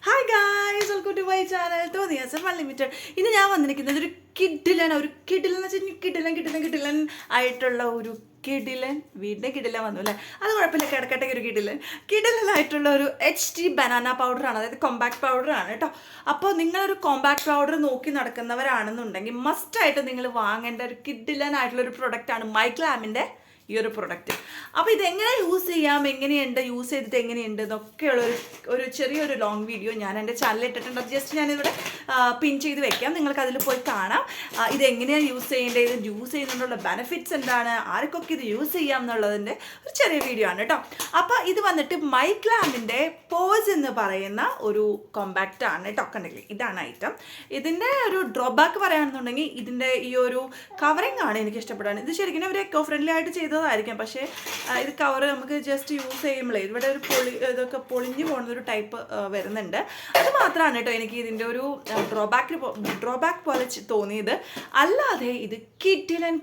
Hi guys, welcome to my channel തോന്നിയാസം unlimited. ഇനി ഞാൻ വന്നിരിക്കുന്നത് ഒരു കിഡിലൻ എന്ന് വെച്ചാൽ കിഡിലൻ ആയിട്ടുള്ള ഒരു കിഡിലൻ വീടിൻ്റെ കിഡിലൻ വന്നു അല്ലേ, അത് കുഴപ്പമില്ല, കിടക്കട്ടെ. ഒരു കിഡിലനായിട്ടുള്ള ഒരു HD ബനാന പൗഡറാണ്, അതായത് കോമ്പാക്ട് പൗഡറാണ് കേട്ടോ. അപ്പോൾ നിങ്ങളൊരു കോമ്പാക്ട് പൗഡർ നോക്കി നടക്കുന്നവരാണെന്നുണ്ടെങ്കിൽ മസ്റ്റായിട്ട് നിങ്ങൾ വാങ്ങേണ്ട ഒരു കിഡിലനായിട്ടുള്ള ഒരു പ്രൊഡക്റ്റാണ് മൈക്ലാമിൻ്റെ ഈ ഒരു പ്രൊഡക്റ്റ്. അപ്പോൾ ഇതെങ്ങനെ യൂസ് ചെയ്യാം, എങ്ങനെയുണ്ട്, യൂസ് ചെയ്തിട്ട് എങ്ങനെയുണ്ട് എന്നൊക്കെയുള്ള ഒരു ചെറിയൊരു ലോങ് വീഡിയോ ഞാൻ എൻ്റെ ചാനലിൽ ഇട്ടിട്ടുണ്ട്. അത് ജസ്റ്റ് ഞാനിവിടെ പിൻ ചെയ്ത് വെക്കാം, നിങ്ങൾക്ക് അതിൽ പോയി കാണാം. ഇതെങ്ങനെയാണ് യൂസ് ചെയ്യേണ്ടത്, ഇത് യൂസ് ചെയ്യുന്നതിനുള്ള ബെനിഫിറ്റ്സ് എന്താണ്, ആർക്കൊക്കെ ഇത് യൂസ് ചെയ്യാം എന്നുള്ളതിൻ്റെ ഒരു ചെറിയ വീഡിയോ ആണ് കേട്ടോ. അപ്പോൾ ഇത് വന്നിട്ട് മൈക്ലാമിൻ്റെ പോസ് എന്ന് പറയുന്ന ഒരു കോമ്പാക്റ്റ് ആണ് കേട്ടോ. കണ്ടില്ലേ, ഇതാണ് ഐറ്റം. ഇതിൻ്റെ ഒരു ഡ്രോബാക്ക് പറയുകയാണെന്നുണ്ടെങ്കിൽ ഇതിൻ്റെ ഈ ഒരു കവറിങ് ആണ് എനിക്ക് ഇഷ്ടപ്പെടാൻ. ഇത് ശരിക്കും ഒരു എക്കോ ഫ്രണ്ട്ലി ആയിട്ട് ചെയ്തതായിരിക്കാം, പക്ഷേ ഇത് കവർ നമുക്ക് ജസ്റ്റ് യൂസ് ചെയ്യുമ്പോഴേ ഇവിടെ ഒരു ഇതൊക്കെ പൊളിഞ്ഞു പോകുന്നൊരു ടൈപ്പ് വരുന്നുണ്ട്. അത് മാത്രമാണ് കേട്ടോ എനിക്ക് ഇതിൻ്റെ ഒരു ഡ്രോബാക്ക് പോലെ തോന്നിയത്. അല്ലാതെ ഇത് കിഡിലൻ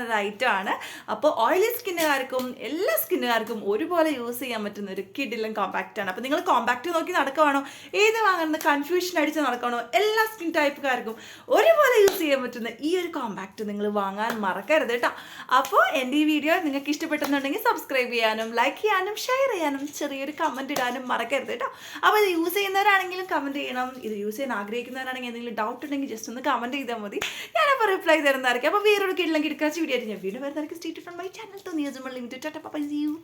ഒരു ഐറ്റമാണ്. അപ്പോൾ ഓയിലി സ്കിന്നുകാർക്കും എല്ലാ സ്കിന്നുകാർക്കും ഒരുപോലെ യൂസ് ചെയ്യാൻ പറ്റുന്ന ഒരു കിഡിലൻ കോമ്പാക്റ്റ് ആണ്. അപ്പോൾ നിങ്ങൾ കോമ്പാക്റ്റ് നോക്കി നടക്കുവാണോ, ഏത് വാങ്ങുന്ന കൺഫ്യൂഷൻ അടിച്ച് നടക്കണോ, എല്ലാ സ്കിൻ ടൈപ്പുകാർക്കും ഒരുപോലെ യൂസ് ചെയ്യാൻ പറ്റുന്ന ഈ ഒരു കോമ്പാക്റ്റ് നിങ്ങൾ വാങ്ങാൻ മറക്കരുത് കേട്ടോ. അപ്പോൾ എൻ്റെ ഈ വീഡിയോ നിങ്ങൾക്ക് ഇഷ്ടപ്പെട്ടെന്നുണ്ടെങ്കിൽ സബ്സ്ക്രൈബ് ചെയ്യാനും ലൈക്ക് ചെയ്യാനും ഷെയർ ചെയ്യാനും ചെറിയൊരു കമൻറ്റ് ഇടാനും മറക്കരുത് കേട്ടോ. അപ്പോൾ ഇത് യൂസ് ചെയ്യുന്നവരാണെങ്കിലും കമൻറ്റ് ചെയ്യണം. ഇത് യൂസ് ചെയ്യാൻ ആഗ്രഹിക്കുന്നവരാണെങ്കിൽ എന്തെങ്കിലും ഡൗട്ട് ഉണ്ടെങ്കിൽ ജസ്റ്റ് ഒന്ന് കമൻറ്റ് ചെയ്താൽ മതി, ഞാനപ്പോൾ റിപ്ലൈ തരുന്നതായിരിക്കും. അപ്പോൾ വേറൊരു കിടക്കാച്ച വീഡിയോ ആയിട്ട് ഞാൻ വീണ്ടും വരുന്നതായിരിക്കും. സ്റ്റേ ട്യൂൺഡ് മൈ ചാനൽ തോന്നിയാസം unlimited. Tata, bye, see U.